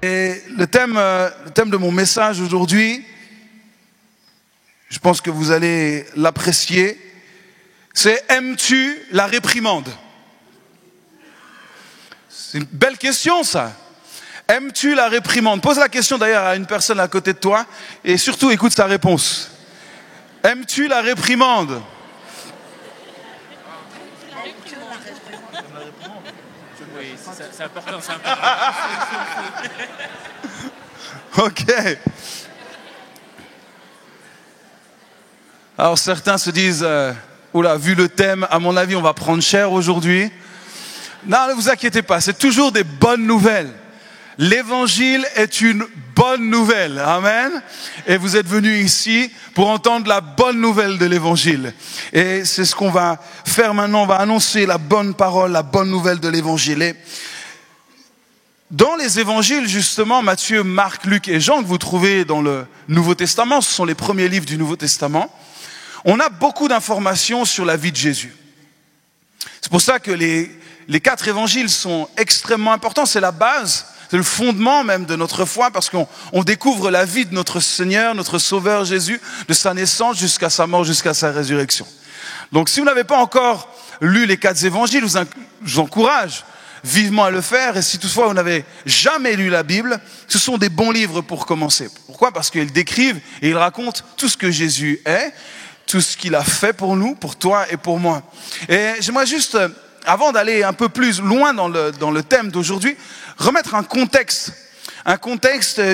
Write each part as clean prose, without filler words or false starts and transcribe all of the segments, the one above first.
Et le thème de mon message aujourd'hui, je pense que vous allez l'apprécier, c'est « Aimes-tu la réprimande ?» C'est une belle question, ça. Aimes-tu la réprimande? Pose la question d'ailleurs à une personne à côté de toi et surtout écoute sa réponse. Aimes-tu la réprimande? Oui, c'est important, c'est important. Ok. Alors certains se disent, oula, vu le thème, à mon avis, on va prendre cher aujourd'hui. Non, ne vous inquiétez pas, c'est toujours des bonnes nouvelles. L'évangile est une bonne nouvelle, amen. Et vous êtes venus ici pour entendre la bonne nouvelle de l'évangile. Et c'est ce qu'on va faire maintenant, on va annoncer la bonne parole, la bonne nouvelle de l'évangile. Et dans les évangiles, justement, Matthieu, Marc, Luc et Jean, que vous trouvez dans le Nouveau Testament, ce sont les premiers livres du Nouveau Testament, on a beaucoup d'informations sur la vie de Jésus. C'est pour ça que les 4 évangiles sont extrêmement importants, c'est la base. C'est le fondement même de notre foi parce qu'on découvre la vie de notre Seigneur, notre Sauveur Jésus, de sa naissance jusqu'à sa mort, jusqu'à sa résurrection. Donc si vous n'avez pas encore lu les 4 évangiles, je vous encourage vivement à le faire. Et si toutefois vous n'avez jamais lu la Bible, ce sont des bons livres pour commencer. Pourquoi? Parce qu'ils décrivent et ils racontent tout ce que Jésus est, tout ce qu'il a fait pour nous, pour toi et pour moi. Et j'aimerais juste, avant d'aller un peu plus loin dans le thème d'aujourd'hui, remettre un contexte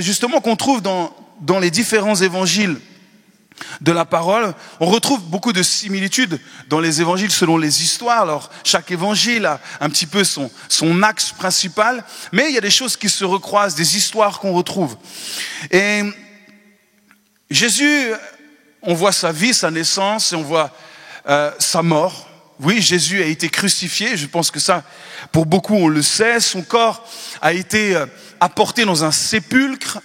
justement qu'on trouve dans les différents évangiles de la parole. On retrouve beaucoup de similitudes dans les évangiles selon les histoires. Alors chaque évangile a un petit peu son axe principal, mais il y a des choses qui se recroisent, des histoires qu'on retrouve. Et Jésus, on voit sa vie, sa naissance, et on voit sa mort. Oui, Jésus a été crucifié, je pense que ça, pour beaucoup, on le sait. Son corps a été apporté dans un sépulcre.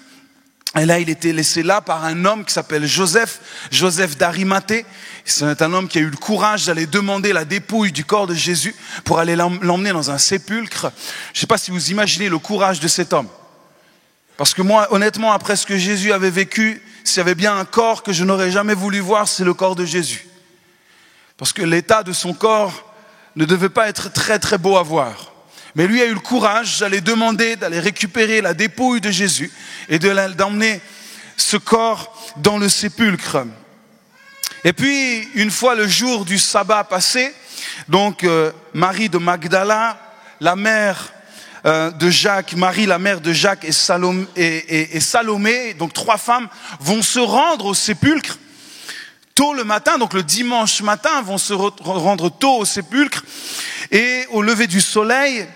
Et là, il était laissé là par un homme qui s'appelle Joseph d'Arimathée. C'est un homme qui a eu le courage d'aller demander la dépouille du corps de Jésus pour aller l'emmener dans un sépulcre. Je ne sais pas si vous imaginez le courage de cet homme. Parce que moi, honnêtement, après ce que Jésus avait vécu, s'il y avait bien un corps que je n'aurais jamais voulu voir, c'est le corps de Jésus. Parce que l'état de son corps ne devait pas être très très beau à voir. Mais lui a eu le courage d'aller demander, d'aller récupérer la dépouille de Jésus et d'emmener ce corps dans le sépulcre. Et puis, une fois le jour du sabbat passé, donc Marie de Magdala, la mère de Jacques, Marie la mère de Jacques et Salomé, donc 3 femmes, vont se rendre au sépulcre. Tôt le matin, donc le dimanche matin, vont se rendre tôt au sépulcre et au lever du soleil,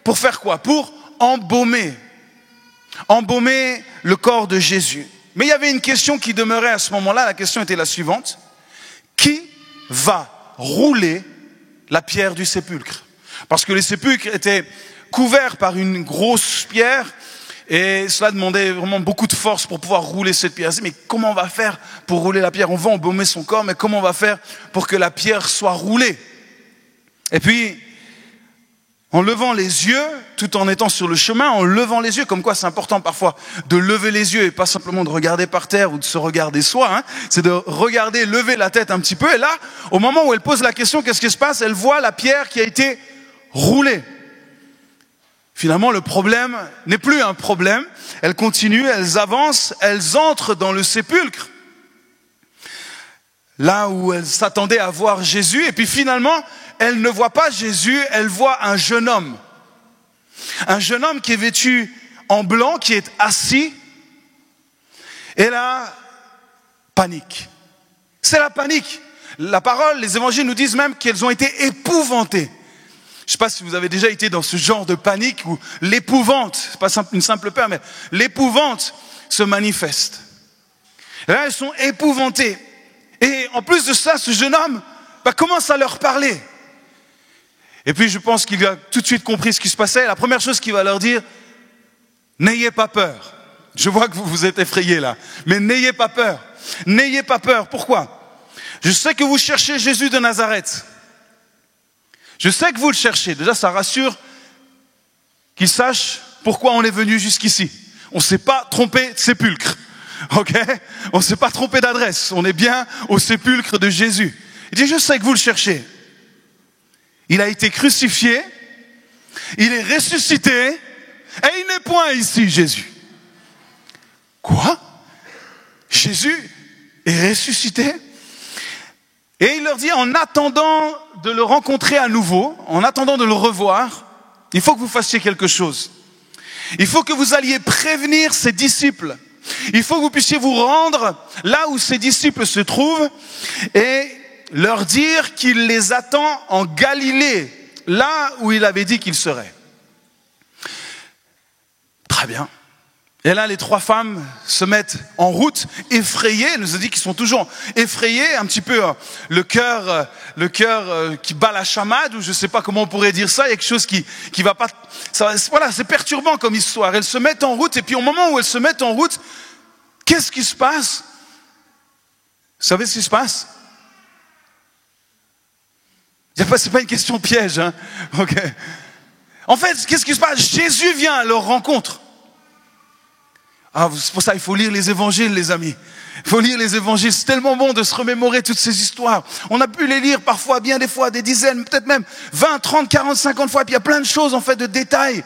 pour faire quoi? Pour embaumer le corps de Jésus. Mais il y avait une question qui demeurait à ce moment-là, la question était la suivante. Qui va rouler la pierre du sépulcre? Parce que les sépulcres étaient couverts par une grosse pierre, et cela demandait vraiment beaucoup de force pour pouvoir rouler cette pierre. Mais comment on va faire pour rouler la pierre? On va embaumer son corps, mais comment on va faire pour que la pierre soit roulée? Et puis, en levant les yeux, tout en étant sur le chemin, en levant les yeux, comme quoi c'est important parfois de lever les yeux et pas simplement de regarder par terre ou de se regarder soi, c'est de regarder, lever la tête un petit peu. Et là, au moment où elle pose la question, qu'est-ce qui se passe? Elle voit la pierre qui a été roulée. Finalement, le problème n'est plus un problème. Elles continuent, elles avancent, elles entrent dans le sépulcre. Là où elles s'attendaient à voir Jésus. Et puis finalement, elles ne voient pas Jésus, elles voient un jeune homme. Un jeune homme qui est vêtu en blanc, qui est assis. Et là, panique. C'est la panique. La parole, les évangiles nous disent même qu'elles ont été épouvantées. Je ne sais pas si vous avez déjà été dans ce genre de panique où l'épouvante, c'est pas une simple peur, mais l'épouvante se manifeste. Et là, elles sont épouvantées. Et en plus de ça, ce jeune homme commence à leur parler. Et puis je pense qu'il a tout de suite compris ce qui se passait. La première chose qu'il va leur dire, n'ayez pas peur. Je vois que vous vous êtes effrayés là. Mais n'ayez pas peur. N'ayez pas peur. Pourquoi? Je sais que vous cherchez Jésus de Nazareth. Je sais que vous le cherchez. Déjà, ça rassure qu'il sache pourquoi on est venu jusqu'ici. On ne s'est pas trompé de sépulcre. Ok? On ne s'est pas trompé d'adresse. On est bien au sépulcre de Jésus. Il dit, je sais que vous le cherchez. Il a été crucifié. Il est ressuscité. Et il n'est point ici, Jésus. Quoi? Jésus est ressuscité? Et il leur dit, en attendant de le rencontrer à nouveau, en attendant de le revoir, il faut que vous fassiez quelque chose. Il faut que vous alliez prévenir ses disciples. Il faut que vous puissiez vous rendre là où ses disciples se trouvent et leur dire qu'il les attend en Galilée, là où il avait dit qu'il serait. Très bien. Et là, les trois femmes se mettent en route, effrayées. Elle nous a dit qu'ils sont toujours effrayés, un petit peu le cœur qui bat la chamade, ou je ne sais pas comment on pourrait dire ça. Il y a quelque chose qui va pas. Voilà, c'est perturbant comme histoire. Elles se mettent en route, et puis au moment où elles se mettent en route, qu'est-ce qui se passe? Vous savez ce qui se passe? C'est pas une question piège, hein. Ok. En fait, qu'est-ce qui se passe? Jésus vient à leur rencontre. Ah, c'est pour ça qu'il faut lire les évangiles, les amis. Il faut lire les évangiles. C'est tellement bon de se remémorer toutes ces histoires. On a pu les lire parfois, bien des fois, des dizaines, peut-être même 20, 30, 40, 50 fois. Et puis il y a plein de choses, en fait, de détails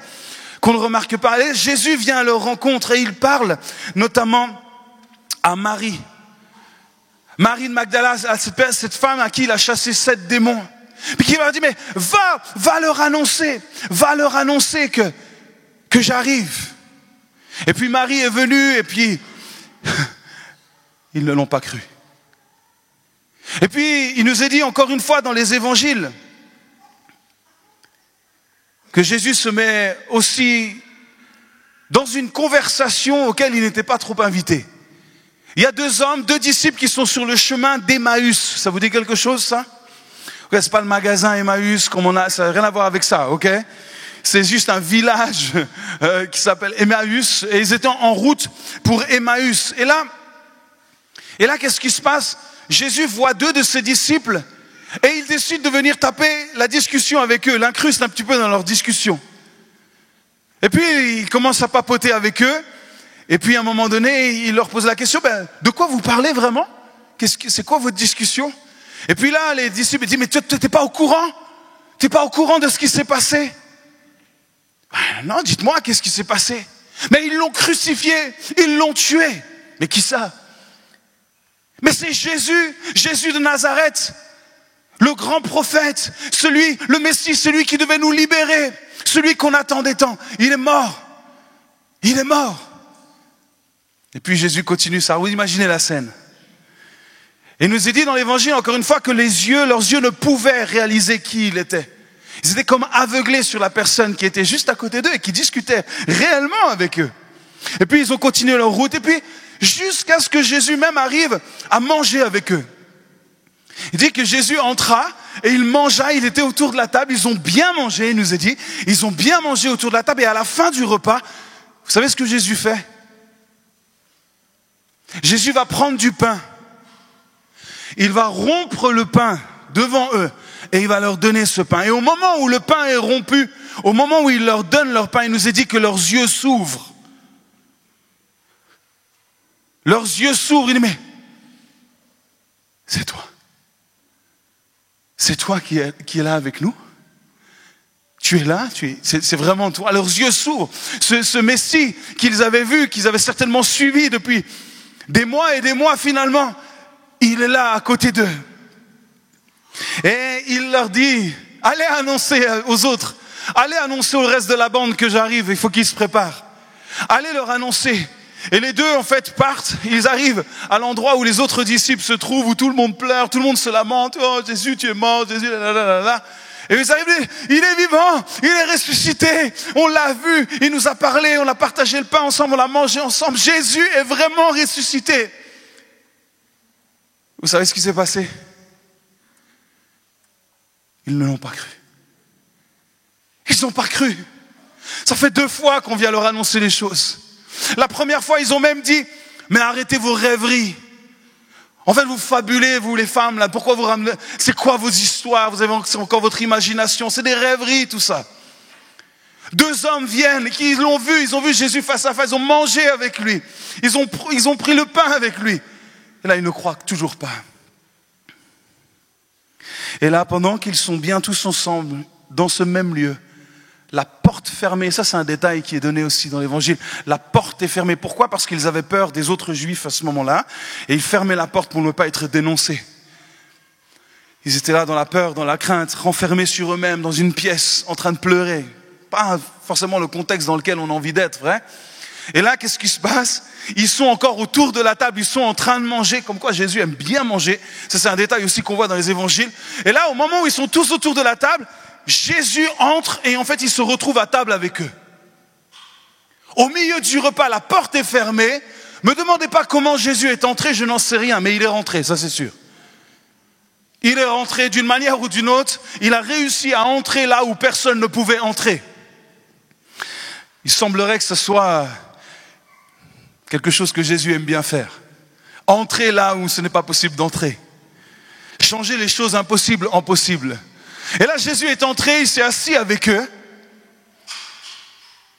qu'on ne remarque pas. Et Jésus vient à leur rencontre et il parle notamment à Marie. Marie de Magdala, cette femme à qui il a chassé 7 démons. Puis qui leur dit, mais va leur annoncer que j'arrive. Et puis Marie est venue et puis ils ne l'ont pas cru. Et puis il nous est dit encore une fois dans les évangiles que Jésus se met aussi dans une conversation auquel il n'était pas trop invité. Il y a 2 disciples qui sont sur le chemin d'Emmaüs. Ça vous dit quelque chose, ça? Okay, c'est pas le magasin Emmaüs comme on a, ça n'a rien à voir avec ça, ok? C'est juste un village qui s'appelle Emmaüs et ils étaient en route pour Emmaüs. Et là, qu'est-ce qui se passe? Jésus voit 2 de ses disciples et il décide de venir taper la discussion avec eux, l'incruste un petit peu dans leur discussion. Et puis il commence à papoter avec eux et puis à un moment donné, il leur pose la question, de quoi vous parlez vraiment? C'est quoi votre discussion? Et puis là, les disciples disent, mais tu n'es pas au courant? Tu n'es pas au courant de ce qui s'est passé? Non, dites-moi, qu'est-ce qui s'est passé? Mais ils l'ont crucifié, ils l'ont tué. Mais qui ça? Mais c'est Jésus de Nazareth, le grand prophète, le Messie, celui qui devait nous libérer, celui qu'on attendait tant. Il est mort. Et puis Jésus continue ça. Vous imaginez la scène. Et il nous est dit dans l'évangile, encore une fois, que leurs yeux ne pouvaient réaliser qui il était. Ils étaient comme aveuglés sur la personne qui était juste à côté d'eux et qui discutait réellement avec eux. Et puis ils ont continué leur route et puis jusqu'à ce que Jésus même arrive à manger avec eux. Il dit que Jésus entra et il mangea, il était autour de la table, ils ont bien mangé, il nous a dit, ils ont bien mangé autour de la table et à la fin du repas, vous savez ce que Jésus fait? Jésus va prendre du pain, il va rompre le pain devant eux. Et il va leur donner ce pain. Et au moment où le pain est rompu, au moment où il leur donne leur pain, il nous est dit que leurs yeux s'ouvrent. Leurs yeux s'ouvrent. Il dit, mais c'est toi. C'est toi qui est là avec nous. Tu es là, c'est vraiment toi. Leurs yeux s'ouvrent. Ce Messie qu'ils avaient vu, qu'ils avaient certainement suivi depuis des mois et des mois finalement, il est là à côté d'eux. Et il leur dit, allez annoncer aux autres, allez annoncer au reste de la bande que j'arrive, il faut qu'ils se préparent. Allez leur annoncer. Et les 2 en fait partent, ils arrivent à l'endroit où les autres disciples se trouvent, où tout le monde pleure, tout le monde se lamente, oh Jésus tu es mort, Jésus là. Et ils arrivent, il est vivant, il est ressuscité, on l'a vu, il nous a parlé, on a partagé le pain ensemble, on l'a mangé ensemble, Jésus est vraiment ressuscité. Vous savez ce qui s'est passé? Ils ne l'ont pas cru. Ils n'ont pas cru. Ça fait 2 fois qu'on vient leur annoncer les choses. La première fois, ils ont même dit, mais arrêtez vos rêveries. En fait, vous fabulez, vous les femmes, là. Pourquoi vous ramenez, c'est quoi vos histoires? Vous avez encore votre imagination. C'est des rêveries, tout ça. 2 hommes viennent, qui l'ont vu, ils ont vu Jésus face à face, ils ont mangé avec lui. Ils ont pris le pain avec lui. Et là, ils ne croient toujours pas. Et là, pendant qu'ils sont bien tous ensemble, dans ce même lieu, la porte fermée, ça c'est un détail qui est donné aussi dans l'évangile, la porte est fermée. Pourquoi ? Parce qu'ils avaient peur des autres juifs à ce moment-là, et ils fermaient la porte pour ne pas être dénoncés. Ils étaient là dans la peur, dans la crainte, renfermés sur eux-mêmes, dans une pièce, en train de pleurer. Pas forcément le contexte dans lequel on a envie d'être, vrai ? Et là, qu'est-ce qui se passe ? Ils sont encore autour de la table, ils sont en train de manger, comme quoi Jésus aime bien manger. Ça, c'est un détail aussi qu'on voit dans les évangiles. Et là, au moment où ils sont tous autour de la table, Jésus entre et en fait, il se retrouve à table avec eux. Au milieu du repas, la porte est fermée. Me demandez pas comment Jésus est entré, je n'en sais rien, mais il est rentré, ça c'est sûr. Il est rentré d'une manière ou d'une autre, il a réussi à entrer là où personne ne pouvait entrer. Il semblerait que ce soit quelque chose que Jésus aime bien faire. Entrer là où ce n'est pas possible d'entrer. Changer les choses impossibles en possibles. Et là, Jésus est entré, il s'est assis avec eux.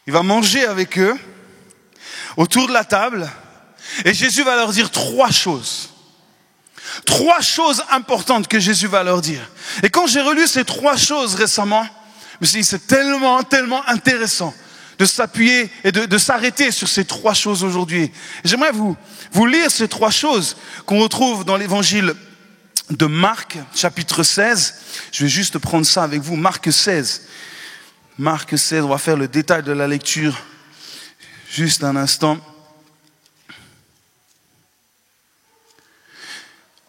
Il va manger avec eux, autour de la table. Et Jésus va leur dire 3 choses. 3 choses importantes que Jésus va leur dire. Et quand j'ai relu ces 3 choses récemment, je me suis dit, c'est tellement intéressant de s'appuyer et de s'arrêter sur ces 3 choses aujourd'hui. Et j'aimerais vous lire ces 3 choses qu'on retrouve dans l'évangile de Marc, chapitre 16. Je vais juste prendre ça avec vous, Marc 16. Marc 16, on va faire le détail de la lecture. Juste un instant.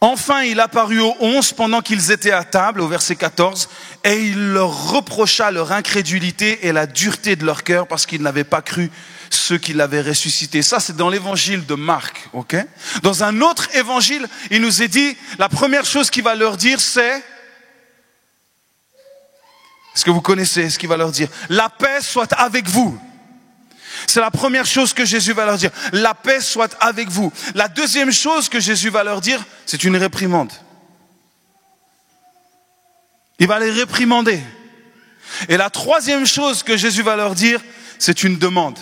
Enfin, il apparut aux 11 pendant qu'ils étaient à table, au verset 14, et il leur reprocha leur incrédulité et la dureté de leur cœur parce qu'ils n'avaient pas cru ceux qui l'avaient ressuscité. Ça, c'est dans l'évangile de Marc, ok ? Dans un autre évangile, il nous est dit, la première chose qu'il va leur dire, c'est... Est-ce que vous connaissez ce qu'il va leur dire ? La paix soit avec vous. C'est la première chose que Jésus va leur dire. La paix soit avec vous. La deuxième chose que Jésus va leur dire, c'est une réprimande. Il va les réprimander. Et la troisième chose que Jésus va leur dire, c'est une demande.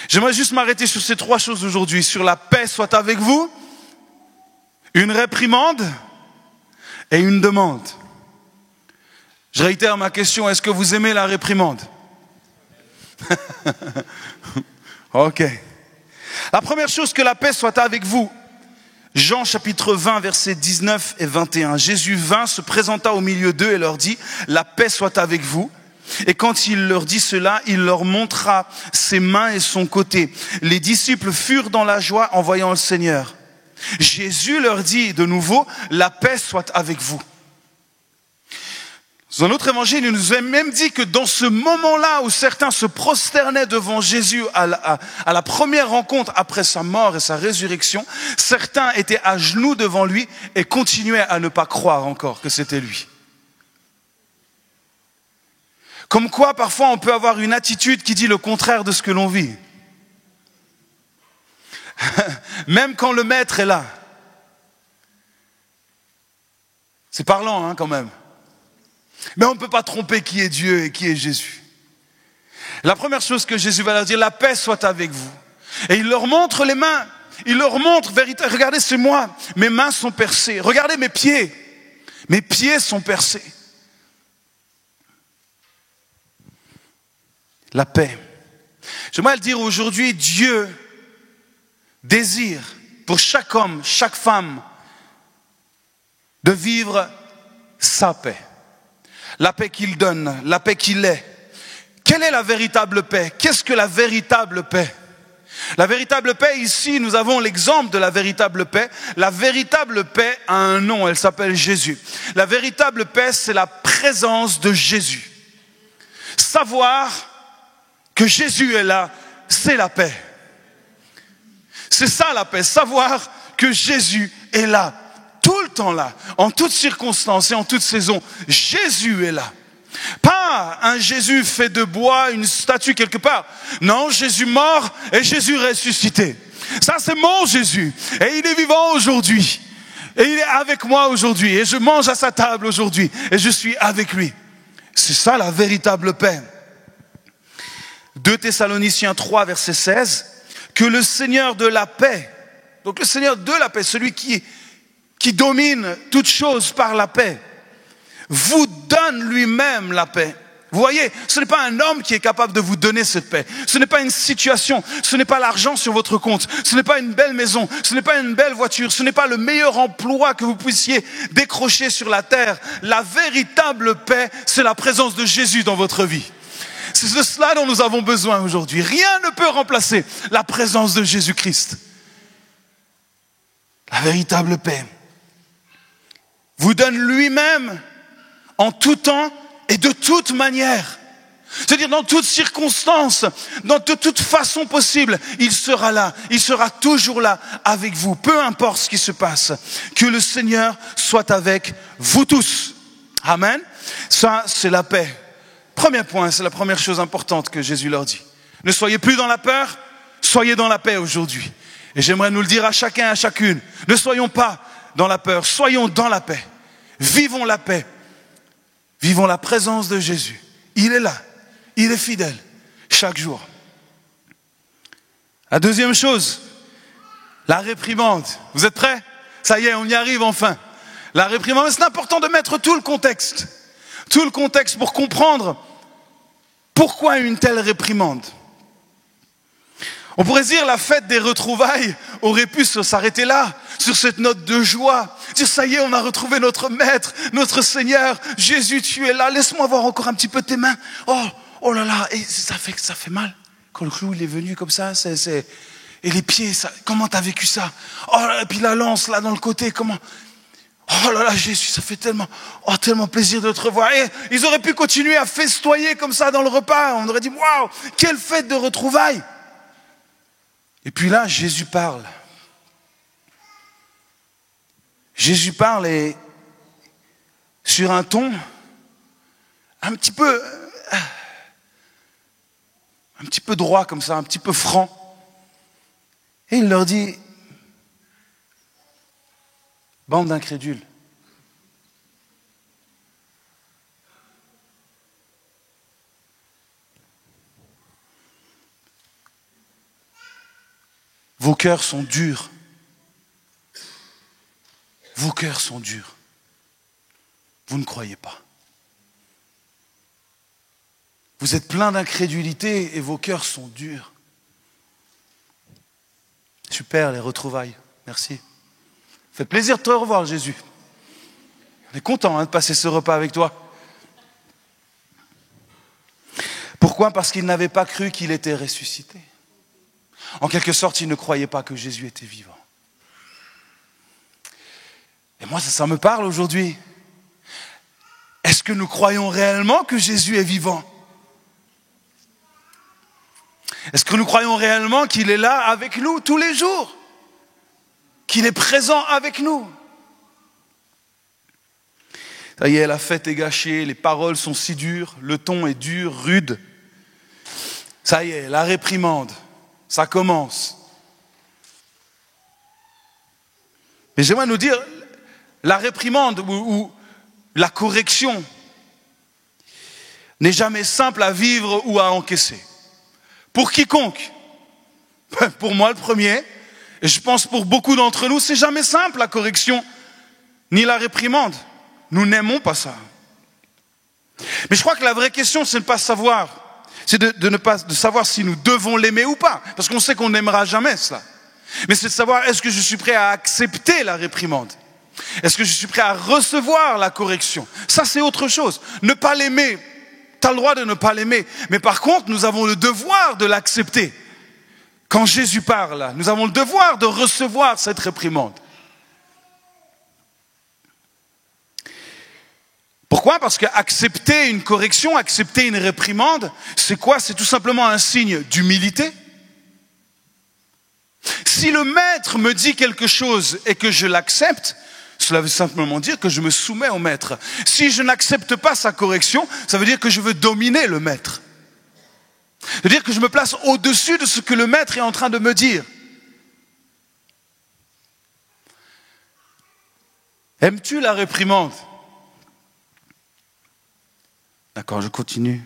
J'aimerais juste m'arrêter sur ces 3 choses aujourd'hui. Sur la paix soit avec vous, une réprimande et une demande. Je réitère ma question, est-ce que vous aimez la réprimande ? Ok. La première chose, que la paix soit avec vous. Jean chapitre 20, versets 19 et 21. Jésus vint, se présenta au milieu d'eux et leur dit, la paix soit avec vous. Et quand il leur dit cela, il leur montra ses mains et son côté. Les disciples furent dans la joie en voyant le Seigneur. Jésus leur dit de nouveau, la paix soit avec vous. Dans un autre évangile, il nous a même dit que dans ce moment-là où certains se prosternaient devant Jésus à la première rencontre après sa mort et sa résurrection, certains étaient à genoux devant lui et continuaient à ne pas croire encore que c'était lui. Comme quoi, parfois, on peut avoir une attitude qui dit le contraire de ce que l'on vit. Même quand le maître est là. C'est parlant, hein, quand même. Mais on ne peut pas tromper qui est Dieu et qui est Jésus. La première chose que Jésus va leur dire, la paix soit avec vous. Et il leur montre les mains. Il leur montre, véritablement, regardez, c'est moi. Mes mains sont percées. Regardez mes pieds. Mes pieds sont percés. La paix. J'aimerais le dire aujourd'hui, Dieu désire pour chaque homme, chaque femme, de vivre sa paix. La paix qu'il donne, la paix qu'il est. Quelle est la véritable paix ? Qu'est-ce que la véritable paix ? La véritable paix, ici, nous avons l'exemple de la véritable paix. La véritable paix a un nom, elle s'appelle Jésus. La véritable paix, c'est la présence de Jésus. Savoir que Jésus est là, c'est la paix. C'est ça la paix, savoir que Jésus est là. Tout le temps là, en toutes circonstances et en toutes saisons, Jésus est là. Pas un Jésus fait de bois, une statue quelque part. Non, Jésus mort et Jésus ressuscité. Ça, c'est mon Jésus. Et il est vivant aujourd'hui. Et il est avec moi aujourd'hui. Et je mange à sa table aujourd'hui. Et je suis avec lui. C'est ça la véritable paix. 2 Thessaloniciens 3, verset 16, que le Seigneur de la paix, donc le Seigneur de la paix, celui qui domine toute chose par la paix, vous donne lui-même la paix. Vous voyez, ce n'est pas un homme qui est capable de vous donner cette paix. Ce n'est pas une situation, ce n'est pas l'argent sur votre compte, ce n'est pas une belle maison, ce n'est pas une belle voiture, ce n'est pas le meilleur emploi que vous puissiez décrocher sur la terre. La véritable paix, c'est la présence de Jésus dans votre vie. C'est de cela dont nous avons besoin aujourd'hui. Rien ne peut remplacer la présence de Jésus-Christ. La véritable paix vous donne lui-même en tout temps et de toute manière. C'est-à-dire dans toutes circonstances, dans toute façon possible, il sera là, il sera toujours là avec vous, peu importe ce qui se passe. Que le Seigneur soit avec vous tous. Amen. Ça, c'est la paix. Premier point, c'est la première chose importante que Jésus leur dit. Ne soyez plus dans la peur, soyez dans la paix aujourd'hui. Et j'aimerais nous le dire à chacun et à chacune. Ne soyons pas dans la peur, soyons dans la paix. Vivons la paix. Vivons la présence de Jésus. Il est là. Il est fidèle. Chaque jour. La deuxième chose, la réprimande. Vous êtes prêts? Ça y est, on y arrive enfin. La réprimande, c'est important de mettre tout le contexte. Tout le contexte pour comprendre pourquoi une telle réprimande. On pourrait dire la fête des retrouvailles aurait pu s'arrêter là, sur cette note de joie. Dire ça y est, on a retrouvé notre Maître, notre Seigneur. Jésus, tu es là. Laisse-moi voir encore un petit peu tes mains. Oh là là, et ça fait mal. Quand le clou il est venu comme ça, et les pieds, comment t'as vécu ça? Oh, et puis la lance là dans le côté, comment? Oh là là, Jésus, ça fait tellement plaisir de te revoir. Et ils auraient pu continuer à festoyer comme ça dans le repas. On aurait dit, waouh, quelle fête de retrouvailles. Et puis là, Jésus parle. Jésus parle et sur un ton un petit peu droit comme ça, un petit peu franc. Et il leur dit, bande d'incrédules. Vos cœurs sont durs. Vos cœurs sont durs. Vous ne croyez pas. Vous êtes plein d'incrédulité et vos cœurs sont durs. Super, les retrouvailles. Merci. Fait plaisir de te revoir, Jésus. On est content de passer ce repas avec toi. Pourquoi? Parce qu'ils n'avaient pas cru qu'il était ressuscité. En quelque sorte, ils ne croyaient pas que Jésus était vivant. Et moi, ça me parle aujourd'hui. Est-ce que nous croyons réellement que Jésus est vivant? Est-ce que nous croyons réellement qu'il est là avec nous tous les jours? Qu'il est présent avec nous? Ça y est, la fête est gâchée, les paroles sont si dures, le ton est dur, rude. Ça y est, la réprimande, ça commence. Mais j'aimerais nous dire, la réprimande ou la correction n'est jamais simple à vivre ou à encaisser. Pour quiconque, pour moi le premier, et je pense pour beaucoup d'entre nous, c'est jamais simple la correction, ni la réprimande. Nous n'aimons pas ça. Mais je crois que la vraie question, c'est de ne pas savoir, c'est de savoir si nous devons l'aimer ou pas, parce qu'on sait qu'on n'aimera jamais cela. Mais c'est de savoir, est-ce que je suis prêt à accepter la réprimande? Est-ce que je suis prêt à recevoir la correction? Ça, c'est autre chose. Ne pas l'aimer, tu as le droit de ne pas l'aimer. Mais par contre, nous avons le devoir de l'accepter. Quand Jésus parle, nous avons le devoir de recevoir cette réprimande. Pourquoi? Parce qu'accepter une correction, accepter une réprimande, c'est quoi? C'est tout simplement un signe d'humilité. Si le maître me dit quelque chose et que je l'accepte, cela veut simplement dire que je me soumets au maître. Si je n'accepte pas sa correction, ça veut dire que je veux dominer le maître. Ça veut dire que je me place au-dessus de ce que le maître est en train de me dire. Aimes-tu la réprimande? D'accord, je continue.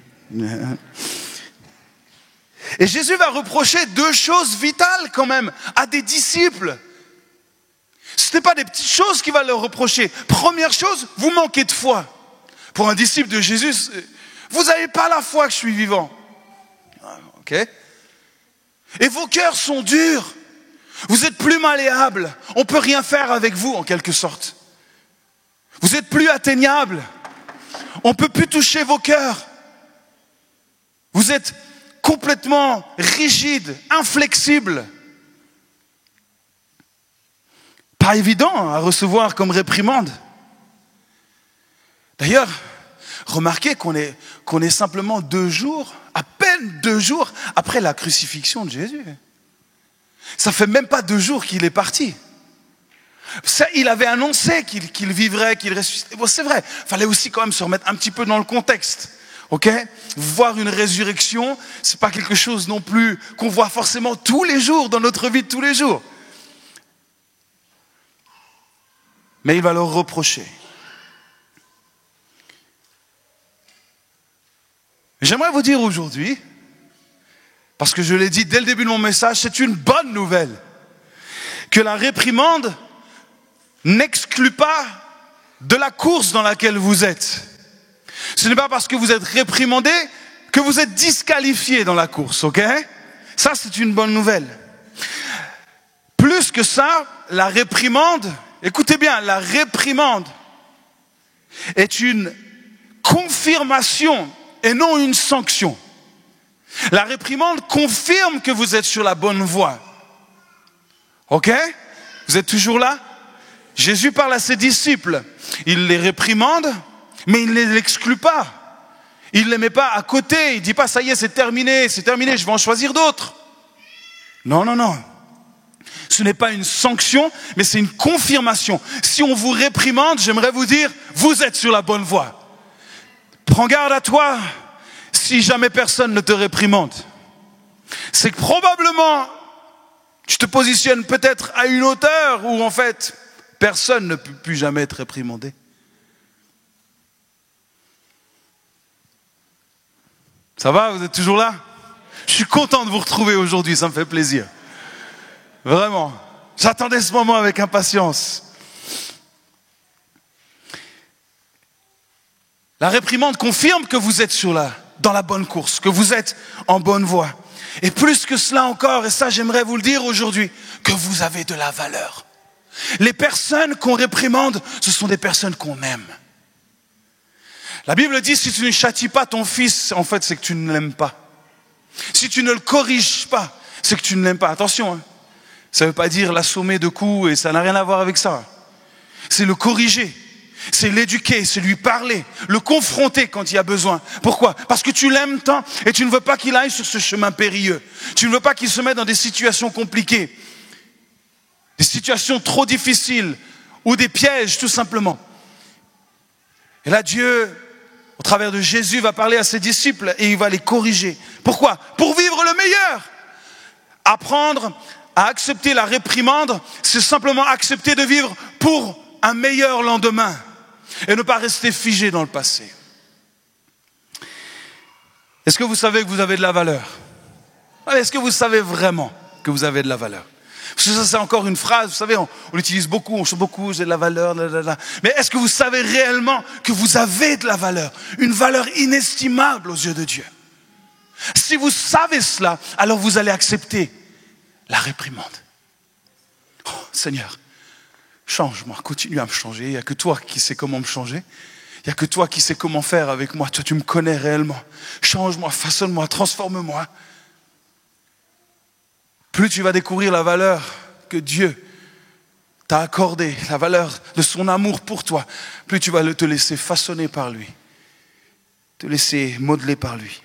Et Jésus va reprocher deux choses vitales quand même à des disciples. Ce n'est pas des petites choses qu'il va leur reprocher. Première chose, vous manquez de foi. Pour un disciple de Jésus, vous n'avez pas la foi que je suis vivant. Ok ? Et vos cœurs sont durs. Vous êtes plus malléables. On ne peut rien faire avec vous en quelque sorte. Vous êtes plus atteignables. On ne peut plus toucher vos cœurs. Vous êtes complètement rigides, inflexibles. Pas évident à recevoir comme réprimande. D'ailleurs, remarquez qu'on est simplement 2 jours, à peine 2 jours après la crucifixion de Jésus. Ça fait même pas 2 jours qu'il est parti. Ça, il avait annoncé qu'il vivrait, qu'il ressusciterait. Bon, c'est vrai, il fallait aussi quand même se remettre un petit peu dans le contexte. Ok ? Voir une résurrection, c'est pas quelque chose non plus qu'on voit forcément tous les jours dans notre vie de tous les jours. Mais il va leur reprocher. J'aimerais vous dire aujourd'hui, parce que je l'ai dit dès le début de mon message, c'est une bonne nouvelle, que la réprimande n'exclut pas de la course dans laquelle vous êtes. Ce n'est pas parce que vous êtes réprimandé que vous êtes disqualifié dans la course, ok ? Ça, c'est une bonne nouvelle. Plus que ça, la réprimande, écoutez bien, la réprimande est une confirmation et non une sanction. La réprimande confirme que vous êtes sur la bonne voie. Ok ? Vous êtes toujours là ? Jésus parle à ses disciples. Il les réprimande, mais il ne les exclut pas. Il ne les met pas à côté. Il ne dit pas, ça y est, c'est terminé, je vais en choisir d'autres. Non, non, non. Ce n'est pas une sanction, mais c'est une confirmation. Si on vous réprimande, j'aimerais vous dire, vous êtes sur la bonne voie. Prends garde à toi si jamais personne ne te réprimande. C'est que probablement, tu te positionnes peut-être à une hauteur où en fait, personne ne peut plus jamais être réprimandé. Ça va, vous êtes toujours là ? Je suis content de vous retrouver aujourd'hui, ça me fait plaisir. Vraiment. J'attendais ce moment avec impatience. La réprimande confirme que vous êtes dans la bonne course, que vous êtes en bonne voie. Et plus que cela encore, et ça j'aimerais vous le dire aujourd'hui, que vous avez de la valeur. Les personnes qu'on réprimande, ce sont des personnes qu'on aime. La Bible dit, si tu ne châties pas ton fils, en fait, c'est que tu ne l'aimes pas. Si tu ne le corriges pas, c'est que tu ne l'aimes pas. Attention, hein. Ça ne veut pas dire l'assommer de coups et ça n'a rien à voir avec ça. C'est le corriger, c'est l'éduquer, c'est lui parler, le confronter quand il y a besoin. Pourquoi ? Parce que tu l'aimes tant et tu ne veux pas qu'il aille sur ce chemin périlleux. Tu ne veux pas qu'il se mette dans des situations compliquées, des situations trop difficiles ou des pièges tout simplement. Et là, Dieu, au travers de Jésus, va parler à ses disciples et il va les corriger. Pourquoi ? Pour vivre le meilleur. Apprendre à accepter la réprimande, c'est simplement accepter de vivre pour un meilleur lendemain et ne pas rester figé dans le passé. Est-ce que vous savez que vous avez de la valeur ? Est-ce que vous savez vraiment que vous avez de la valeur ? Parce que ça, c'est encore une phrase, vous savez, on l'utilise beaucoup, on chante beaucoup, j'ai de la valeur, blablabla. Mais est-ce que vous savez réellement que vous avez de la valeur ? Une valeur inestimable aux yeux de Dieu. Si vous savez cela, alors vous allez accepter la réprimande. Oh, Seigneur, change-moi, continue à me changer. Il n'y a que toi qui sais comment me changer. Il n'y a que toi qui sais comment faire avec moi. Toi, tu me connais réellement. Change-moi, façonne-moi, transforme-moi. Plus tu vas découvrir la valeur que Dieu t'a accordée, la valeur de son amour pour toi, plus tu vas te laisser façonner par lui, te laisser modeler par lui.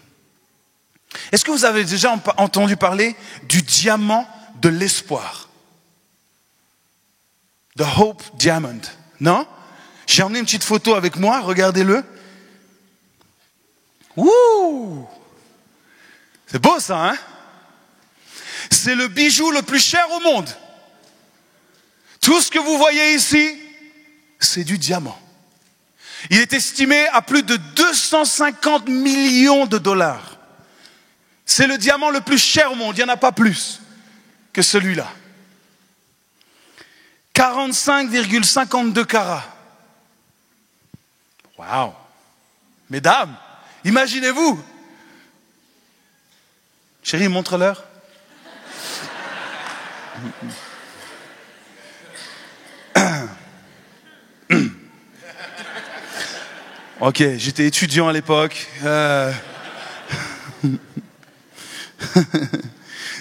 Est-ce que vous avez déjà entendu parler du diamant de l'espoir ? The Hope Diamond, non ? J'ai emmené une petite photo avec moi, regardez-le. Ouh ! C'est beau ça, hein ? C'est le bijou le plus cher au monde. Tout ce que vous voyez ici, c'est du diamant. Il est estimé à plus de 250 millions de dollars. C'est le diamant le plus cher au monde, il n'y en a pas plus que celui-là. 45,52 carats. Waouh! Mesdames, imaginez-vous. Chérie, montre-leur. Ok, j'étais étudiant à l'époque.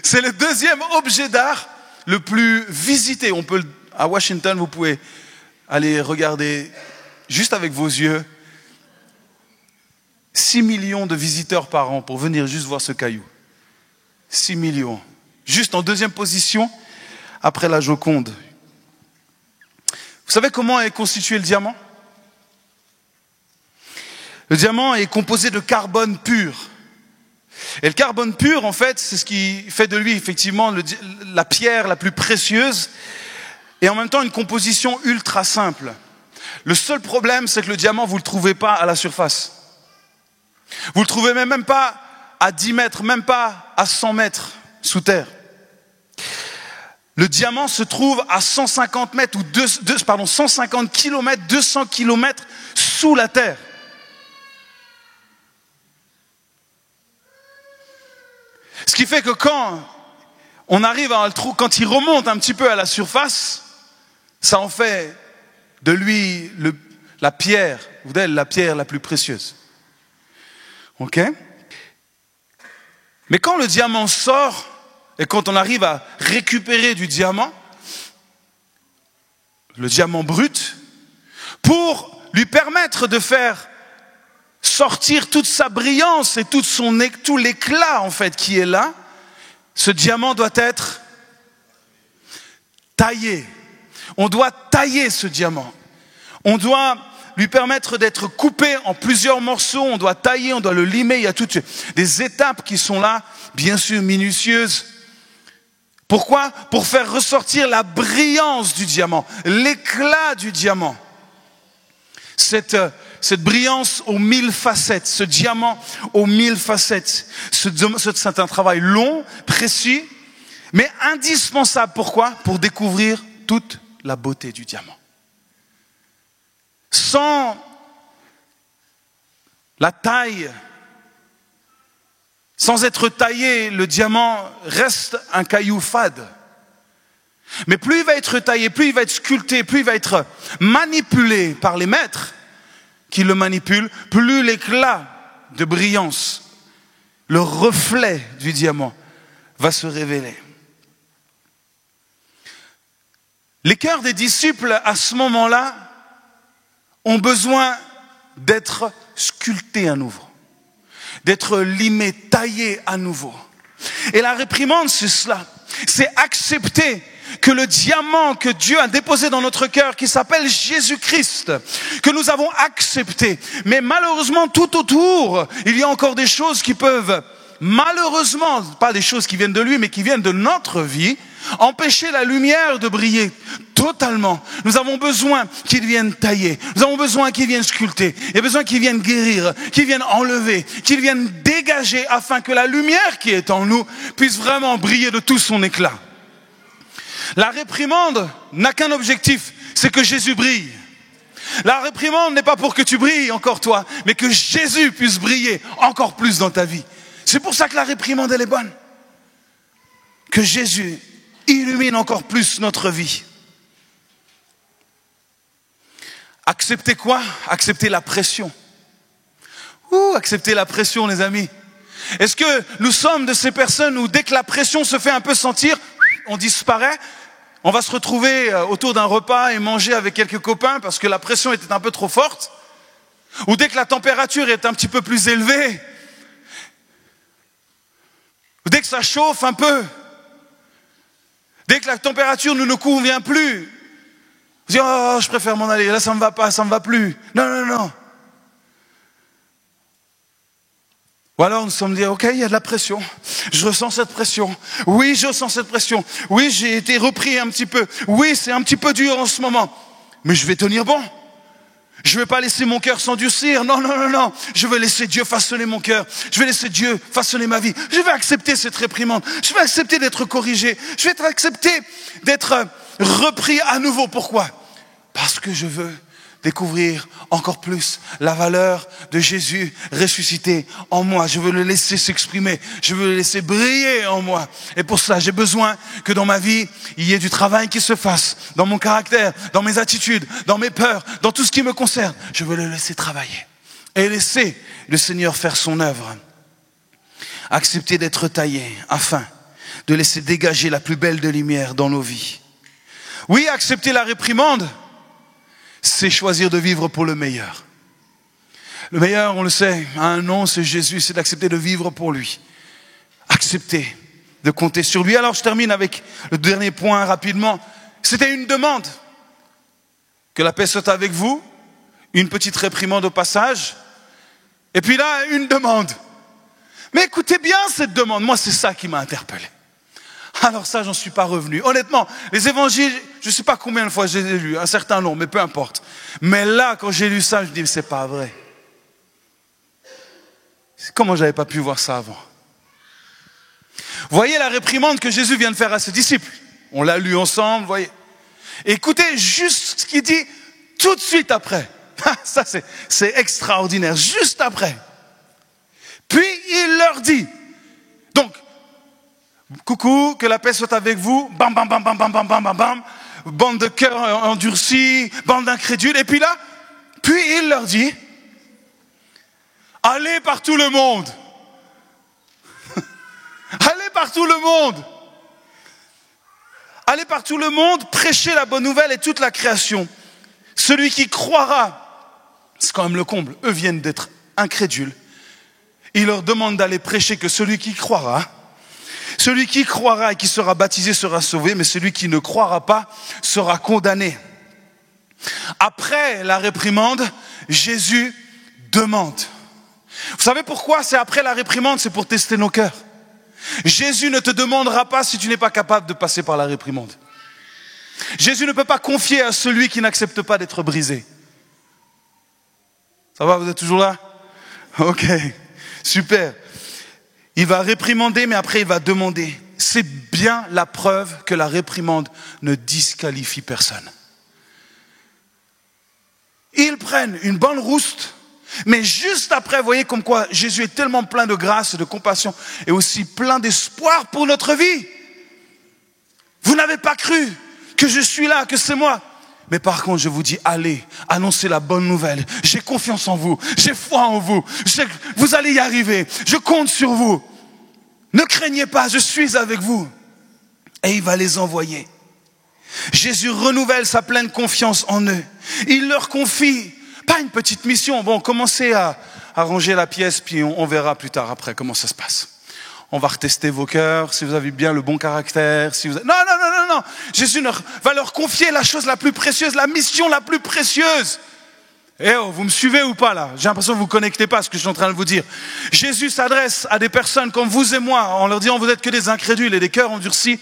C'est le deuxième objet d'art le plus visité. À Washington, vous pouvez aller regarder juste avec vos yeux. 6 millions de visiteurs par an pour venir juste voir ce caillou. 6 millions. Juste en deuxième position, après la Joconde. Vous savez comment est constitué le diamant? Le diamant est composé de carbone pur. Et le carbone pur, en fait, c'est ce qui fait de lui, effectivement, la pierre la plus précieuse et en même temps une composition ultra simple. Le seul problème, c'est que le diamant, vous ne le trouvez pas à la surface. Vous ne le trouvez même pas à 10 mètres, même pas à 100 mètres sous terre. Le diamant se trouve à 150 mètres ou 150 kilomètres, 200 kilomètres sous la terre. Ce qui fait que quand on arrive à le trouver, quand il remonte un petit peu à la surface, ça en fait de lui la pierre, ou d'elle la pierre la plus précieuse. Ok? Mais quand le diamant sort, et quand on arrive à récupérer du diamant, le diamant brut, pour lui permettre de faire sortir toute sa brillance et tout l'éclat en fait qui est là, ce diamant doit être taillé. On doit tailler ce diamant. On doit lui permettre d'être coupé en plusieurs morceaux. On doit tailler, on doit le limer. Il y a toutes des étapes qui sont là, bien sûr minutieuses. Pourquoi? Pour faire ressortir la brillance du diamant, l'éclat du diamant. Cette brillance aux 1000 facettes, ce diamant aux 1000 facettes. C'est un travail long, précis, mais indispensable. Pourquoi? Pour découvrir toute la beauté du diamant. Sans la taille, sans être taillé, le diamant reste un caillou fade. Mais plus il va être taillé, plus il va être sculpté, plus il va être manipulé par les maîtres qui le manipulent, plus l'éclat de brillance, le reflet du diamant va se révéler. Les cœurs des disciples, à ce moment-là, ont besoin d'être sculptés à nouveau, d'être limés, taillés à nouveau. Et la réprimande, c'est cela. C'est accepter que le diamant que Dieu a déposé dans notre cœur, qui s'appelle Jésus-Christ, que nous avons accepté. Mais malheureusement, tout autour, il y a encore des choses qui peuvent, malheureusement, pas des choses qui viennent de lui, mais qui viennent de notre vie, empêcher la lumière de briller totalement. Nous avons besoin qu'il vienne tailler. Nous avons besoin qu'il vienne sculpter. Il y a besoin qu'il vienne guérir, qu'il vienne enlever, qu'il vienne dégager afin que la lumière qui est en nous puisse vraiment briller de tout son éclat. La réprimande n'a qu'un objectif, c'est que Jésus brille. La réprimande n'est pas pour que tu brilles encore toi, mais que Jésus puisse briller encore plus dans ta vie. C'est pour ça que la réprimande, elle est bonne. Que Jésus illumine encore plus notre vie. Accepter quoi? Accepter la pression. Accepter la pression, les amis. Est-ce que nous sommes de ces personnes où dès que la pression se fait un peu sentir, on disparaît? On va se retrouver autour d'un repas et manger avec quelques copains parce que la pression était un peu trop forte. Ou dès que la température est un petit peu plus élevée. Ou dès que ça chauffe un peu. Dès que la température ne nous convient plus. On dit, oh, je préfère m'en aller. Là, ça me va pas, ça me va plus. Non. Ou alors nous sommes dit, ok, il y a de la pression. Je ressens cette pression. Oui, je ressens cette pression. Oui, j'ai été repris un petit peu. Oui, c'est un petit peu dur en ce moment. Mais je vais tenir bon. Je ne vais pas laisser mon cœur s'endurcir. Non, non, non, non. Je vais laisser Dieu façonner mon cœur. Je vais laisser Dieu façonner ma vie. Je vais accepter cette réprimande. Je vais accepter d'être corrigé. Je vais accepter d'être repris à nouveau. Pourquoi? Parce que je veux découvrir encore plus la valeur de Jésus ressuscité en moi. Je veux le laisser s'exprimer. Je veux le laisser briller en moi. Et pour cela, j'ai besoin que dans ma vie, il y ait du travail qui se fasse. Dans mon caractère, dans mes attitudes, dans mes peurs, dans tout ce qui me concerne. Je veux le laisser travailler. Et laisser le Seigneur faire son œuvre. Accepter d'être taillé afin de laisser dégager la plus belle des lumières dans nos vies. Oui, accepter la réprimande, c'est choisir de vivre pour le meilleur. Le meilleur, on le sait, a un nom, c'est Jésus, c'est d'accepter de vivre pour lui. Accepter de compter sur lui. Alors je termine avec le dernier point rapidement. C'était une demande. Que la paix soit avec vous, une petite réprimande au passage, et puis là, une demande. Mais écoutez bien cette demande, moi c'est ça qui m'a interpellé. Alors ça, j'en suis pas revenu. Honnêtement, les évangiles, je ne sais pas combien de fois j'ai lu, un certain nombre, mais peu importe. Mais là, quand j'ai lu ça, je me dis, c'est pas vrai. Comment j'avais pas pu voir ça avant? Voyez la réprimande que Jésus vient de faire à ses disciples. On l'a lu ensemble, voyez. Écoutez juste ce qu'il dit tout de suite après. Ça, c'est extraordinaire. Juste après. Puis, il leur dit, donc, coucou, que la paix soit avec vous. Bam, bam, bam, bam, bam, bam, bam, bam, bam. Bande de cœurs endurcis, bande d'incrédules. Et puis là, il leur dit, allez par tout le monde. Allez par tout le monde. Allez par tout le monde, prêchez la bonne nouvelle et toute la création. Celui qui croira, c'est quand même le comble, eux viennent d'être incrédules. Il leur demande d'aller prêcher que celui qui croira et qui sera baptisé sera sauvé, mais celui qui ne croira pas sera condamné. Après la réprimande, Jésus demande. Vous savez pourquoi c'est après la réprimande? C'est pour tester nos cœurs. Jésus ne te demandera pas si tu n'es pas capable de passer par la réprimande. Jésus ne peut pas confier à celui qui n'accepte pas d'être brisé. Ça va, vous êtes toujours là? Ok, super. Il va réprimander, mais après il va demander. C'est bien la preuve que la réprimande ne disqualifie personne. Ils prennent une bonne rouste, mais juste après, vous voyez comme quoi Jésus est tellement plein de grâce, de compassion et aussi plein d'espoir pour notre vie. Vous n'avez pas cru que je suis là, que c'est moi. Mais par contre, je vous dis, allez, annoncez la bonne nouvelle. J'ai confiance en vous, j'ai foi en vous. Vous allez y arriver, je compte sur vous. Ne craignez pas, je suis avec vous. Et il va les envoyer. Jésus renouvelle sa pleine confiance en eux. Il leur confie, pas une petite mission. Bon, commencez à ranger la pièce, puis on verra plus tard après comment ça se passe. On va retester vos cœurs, si vous avez bien le bon caractère. Si vous avez... Non. Jésus va leur confier la chose la plus précieuse, la mission la plus précieuse. Eh oh, vous me suivez ou pas là? J'ai l'impression que vous ne connectez pas à ce que je suis en train de vous dire. Jésus s'adresse à des personnes comme vous et moi en leur disant, vous n'êtes que des incrédules et des cœurs endurcis.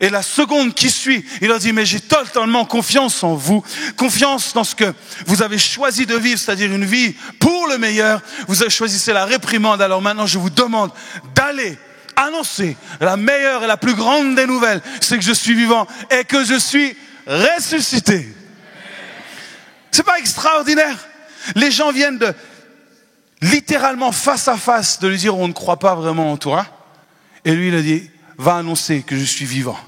Et la seconde qui suit, il leur dit, mais j'ai totalement confiance en vous, confiance dans ce que vous avez choisi de vivre, c'est-à-dire une vie pour le meilleur. Vous avez choisi la réprimande, alors maintenant je vous demande d'aller annoncer la meilleure et la plus grande des nouvelles, c'est que je suis vivant et que je suis ressuscité. C'est pas extraordinaire? Les gens viennent de littéralement face à face de lui dire, on ne croit pas vraiment en toi. Et lui il a dit, va annoncer que je suis vivant.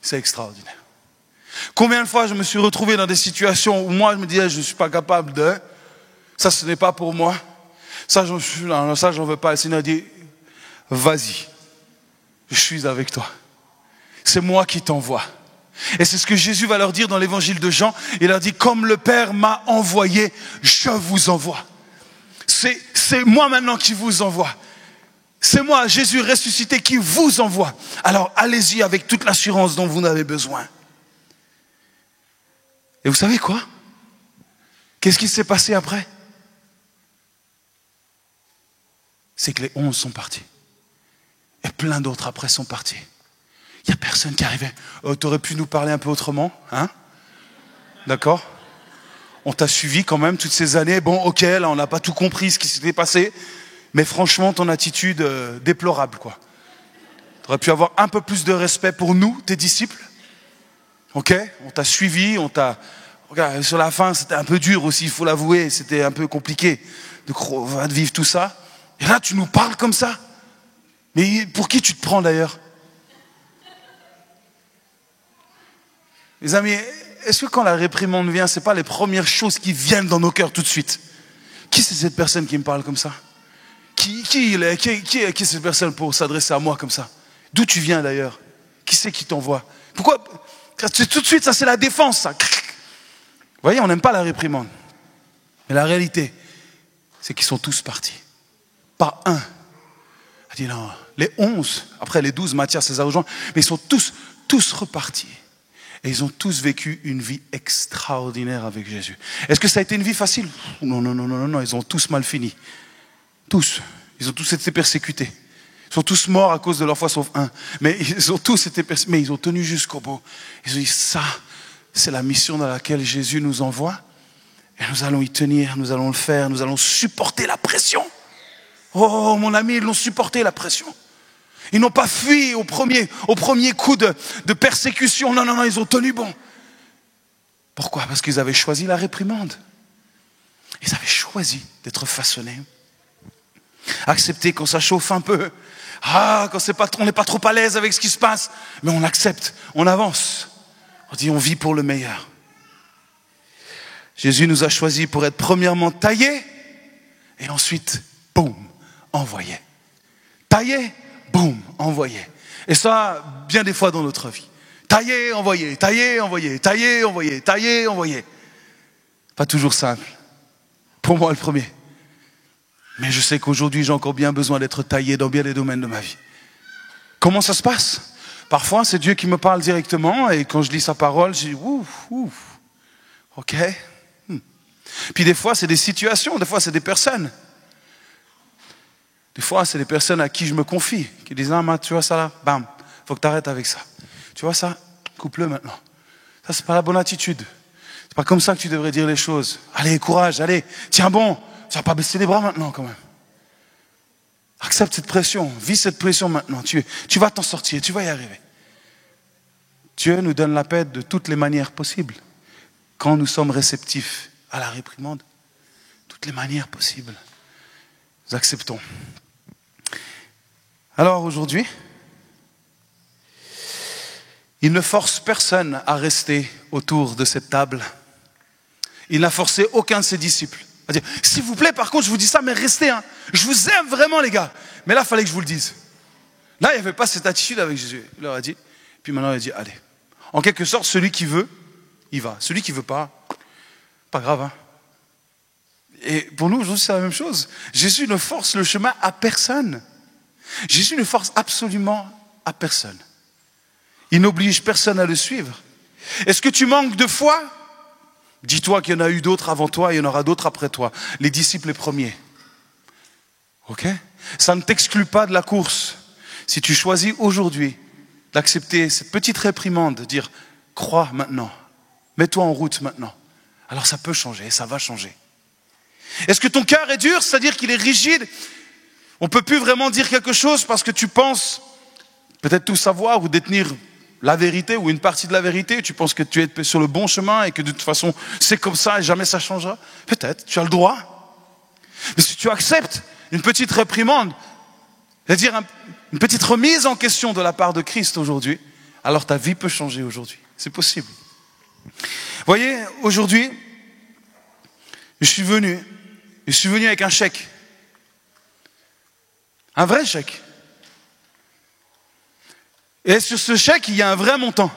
C'est extraordinaire. Combien de fois je me suis retrouvé dans des situations où moi je me disais je ne suis pas capable de, ça ce n'est pas pour moi, ça j'en veux pas. Le Seigneur dit, vas-y, je suis avec toi. C'est moi qui t'envoie. Et c'est ce que Jésus va leur dire dans l'évangile de Jean. Il leur dit, comme le Père m'a envoyé, je vous envoie. C'est moi maintenant qui vous envoie. C'est moi, Jésus ressuscité, qui vous envoie. Alors allez-y avec toute l'assurance dont vous en avez besoin. Et vous savez quoi? Qu'est-ce qui s'est passé après? C'est que les 11 sont partis. Et plein d'autres après sont partis. Il n'y a personne qui arrivait. Oh, tu aurais pu nous parler un peu autrement, hein? D'accord? On t'a suivi quand même toutes ces années. Bon, ok, là, on n'a pas tout compris ce qui s'était passé. Mais franchement, ton attitude, déplorable, quoi. Tu aurais pu avoir un peu plus de respect pour nous, tes disciples. Ok? On t'a suivi, on t'a... Regarde, sur la fin, c'était un peu dur aussi, il faut l'avouer. C'était un peu compliqué de vivre tout ça. Et là, tu nous parles comme ça. Mais pour qui tu te prends d'ailleurs? Les amis, est-ce que quand la réprimande vient, ce n'est pas les premières choses qui viennent dans nos cœurs tout de suite? Qui c'est cette personne qui me parle comme ça? Qui est cette personne pour s'adresser à moi comme ça? D'où tu viens d'ailleurs? Qui c'est qui t'envoie? Pourquoi? Tout de suite, ça c'est la défense, ça. Vous voyez, on n'aime pas la réprimande. Mais la réalité, c'est qu'ils sont tous partis. Pas un. Elle dit non, les 11, après les 12, Matthias les a rejoints, mais ils sont tous repartis. Et ils ont tous vécu une vie extraordinaire avec Jésus. Est-ce que ça a été une vie facile? Non, ils ont tous mal fini. Tous. Ils ont tous été persécutés. Ils sont tous morts à cause de leur foi, sauf un. Mais ils ont tous été persécutés. Mais ils ont tenu jusqu'au bout. Ils ont dit, ça, c'est la mission dans laquelle Jésus nous envoie. Et nous allons y tenir, nous allons le faire, nous allons supporter la pression. Oh, mon ami, ils l'ont supporté, la pression. Ils n'ont pas fui au premier coup de persécution. Non, ils ont tenu bon. Pourquoi? Parce qu'ils avaient choisi la réprimande. Ils avaient choisi d'être façonnés. Accepter quand ça chauffe un peu. Quand on n'est pas trop à l'aise avec ce qui se passe. Mais on accepte, on avance. On dit on vit pour le meilleur. Jésus nous a choisis pour être premièrement taillés et ensuite, boum, envoyés. Taillés, boum, envoyés. Et ça, bien des fois dans notre vie. Taillés, envoyés, taillés, envoyés, taillés, envoyés, taillés, envoyés. Pas toujours simple. Pour moi, le premier. Mais je sais qu'aujourd'hui, j'ai encore bien besoin d'être taillé dans bien des domaines de ma vie. Comment ça se passe? Parfois, c'est Dieu qui me parle directement et quand je lis sa parole, je dis ouf, ok. Puis des fois, c'est des situations, des fois, c'est des personnes. Des fois, c'est des personnes à qui je me confie, qui disent ah, tu vois ça là, bam, faut que tu arrêtes avec ça. Tu vois ça, coupe-le maintenant. Ça, c'est pas la bonne attitude. C'est pas comme ça que tu devrais dire les choses. Allez, courage, allez, tiens bon. Tu vas pas baisser les bras maintenant quand même. Accepte cette pression, vis cette pression maintenant. Tu vas t'en sortir, tu vas y arriver. Dieu nous donne la paix de toutes les manières possibles. Quand nous sommes réceptifs à la réprimande, toutes les manières possibles, nous acceptons. Alors aujourd'hui, il ne force personne à rester autour de cette table. Il n'a forcé aucun de ses disciples. À dire, s'il vous plaît, par contre, je vous dis ça, mais restez, hein. Je vous aime vraiment, les gars. Mais là, il fallait que je vous le dise. Là, il n'y avait pas cette attitude avec Jésus. Il leur a dit, puis maintenant, il a dit, allez. En quelque sorte, celui qui veut, il va. Celui qui ne veut pas grave, hein. Et pour nous, aujourd'hui, c'est la même chose. Jésus ne force le chemin à personne. Jésus ne force absolument à personne. Il n'oblige personne à le suivre. Est-ce que tu manques de foi? Dis-toi qu'il y en a eu d'autres avant toi, il y en aura d'autres après toi. Les disciples les premiers. Ok? Ça ne t'exclut pas de la course. Si tu choisis aujourd'hui d'accepter cette petite réprimande, de dire crois maintenant, mets-toi en route maintenant, alors ça peut changer, ça va changer. Est-ce que ton cœur est dur, c'est-à-dire qu'il est rigide? On ne peut plus vraiment dire quelque chose parce que tu penses peut-être tout savoir ou détenir la vérité ou une partie de la vérité, tu penses que tu es sur le bon chemin et que de toute façon c'est comme ça et jamais ça changera. Peut-être, tu as le droit. Mais si tu acceptes une petite réprimande, c'est-à-dire une petite remise en question de la part de Christ aujourd'hui, alors ta vie peut changer aujourd'hui. C'est possible. Vous voyez, aujourd'hui, je suis venu avec un chèque. Un vrai chèque. Et sur ce chèque, il y a un vrai montant.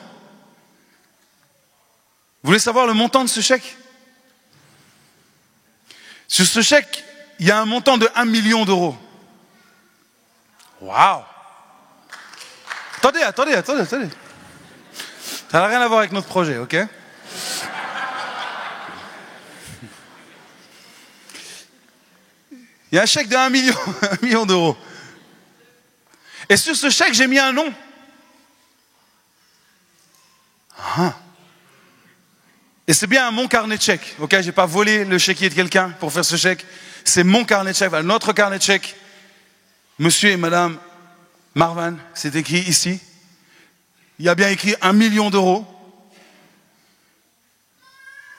Vous voulez savoir le montant de ce chèque? Sur ce chèque, il y a un montant de 1 million d'euros. Waouh! Attendez. Ça n'a rien à voir avec notre projet, ok? Il y a un chèque de 1 million d'euros. Et sur ce chèque, j'ai mis un nom. Et c'est bien mon carnet de chèques. Ok, j'ai pas volé le chéquier de quelqu'un pour faire ce chèque. C'est mon carnet de chèques, voilà, notre carnet de chèques. Monsieur et Madame Marvan, c'est écrit ici. Il y a bien écrit 1 million d'euros.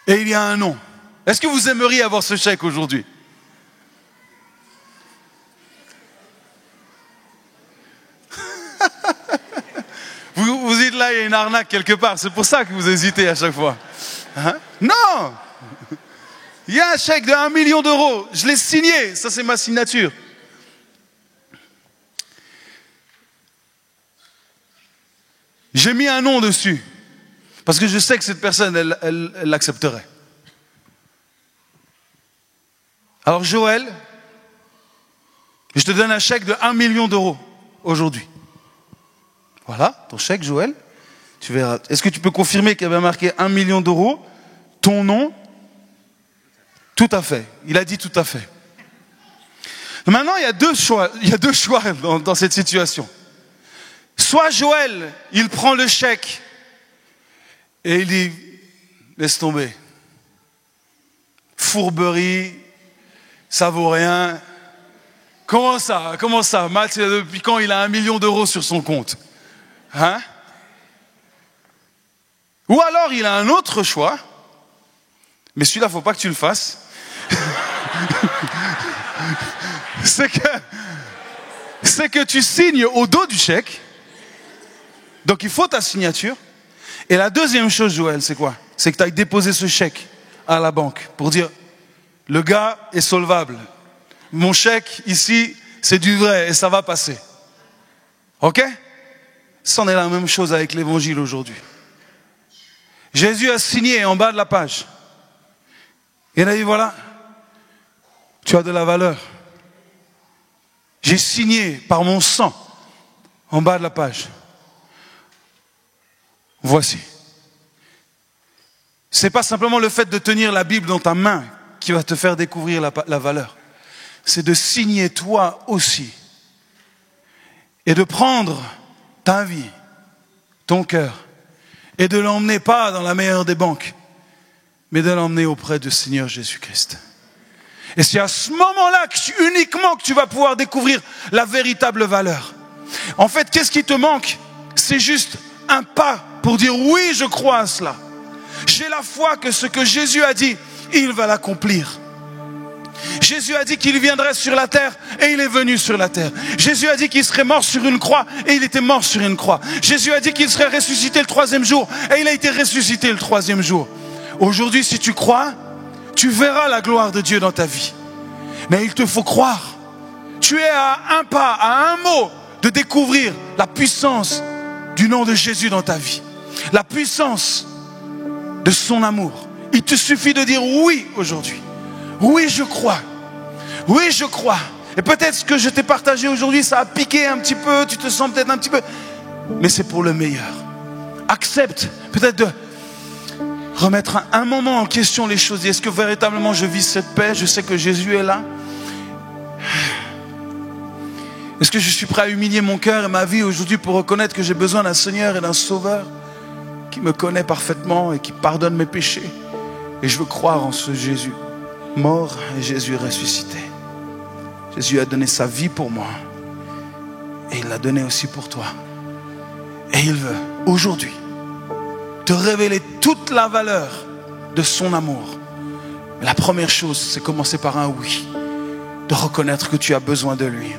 Et il y a un nom. Est-ce que vous aimeriez avoir ce chèque aujourd'hui? Vous dites là, il y a une arnaque quelque part. C'est pour ça que vous hésitez à chaque fois. Hein? Non! Il y a un chèque de 1 million d'euros. Je l'ai signé. Ça, c'est ma signature. J'ai mis un nom dessus. Parce que je sais que cette personne, elle l'accepterait. Alors Joël, je te donne un chèque de 1 million d'euros aujourd'hui. Voilà, ton chèque, Joël. Tu verras. Est-ce que tu peux confirmer qu'il y avait marqué 1 million d'euros, ton nom? Tout à fait. Il a dit tout à fait. Maintenant, il y a deux choix dans cette situation. Soit Joël, il prend le chèque et il dit, laisse tomber. Fourberie, ça vaut rien. Comment ça? Matt, depuis quand il a 1 million d'euros sur son compte? Hein? Ou alors il a un autre choix, mais celui-là, il ne faut pas que tu le fasses. c'est que tu signes au dos du chèque. Donc il faut ta signature. Et la deuxième chose, Joël, c'est quoi? C'est que tu ailles déposer ce chèque à la banque pour dire, le gars est solvable. Mon chèque ici, c'est du vrai et ça va passer. Ok? C'en est la même chose avec l'évangile aujourd'hui. Jésus a signé en bas de la page. Il a dit, voilà, tu as de la valeur. J'ai signé par mon sang en bas de la page. Voici. C'est pas simplement le fait de tenir la Bible dans ta main qui va te faire découvrir la valeur. C'est de signer toi aussi. Et de prendre ta vie, ton cœur, et de l'emmener pas dans la meilleure des banques, mais de l'emmener auprès du Seigneur Jésus-Christ. Et c'est à ce moment-là uniquement que tu vas pouvoir découvrir la véritable valeur. En fait, qu'est-ce qui te manque? C'est juste un pas pour dire oui, je crois à cela. J'ai la foi que ce que Jésus a dit, il va l'accomplir. Jésus a dit qu'il viendrait sur la terre et il est venu sur la terre. Jésus a dit qu'il serait mort sur une croix et il était mort sur une croix. Jésus a dit qu'il serait ressuscité le 3e jour et il a été ressuscité le 3e jour. Aujourd'hui, si tu crois, tu verras la gloire de Dieu dans ta vie. Mais il te faut croire. Tu es à un pas, à un mot de découvrir la puissance du nom de Jésus dans ta vie. La puissance de son amour. Il te suffit de dire oui aujourd'hui. Oui, je crois. Oui, je crois. Et peut-être ce que je t'ai partagé aujourd'hui, ça a piqué un petit peu, tu te sens peut-être un petit peu. Mais c'est pour le meilleur. Accepte peut-être de remettre un moment en question les choses. Est-ce que véritablement je vis cette paix? Je sais que Jésus est là. Est-ce que je suis prêt à humilier mon cœur et ma vie aujourd'hui pour reconnaître que j'ai besoin d'un Seigneur et d'un Sauveur qui me connaît parfaitement et qui pardonne mes péchés? Et je veux croire en ce Jésus mort et Jésus ressuscité. Jésus a donné sa vie pour moi et il l'a donné aussi pour toi. Et il veut aujourd'hui te révéler toute la valeur de son amour. Mais la première chose, c'est commencer par un oui, de reconnaître que tu as besoin de lui.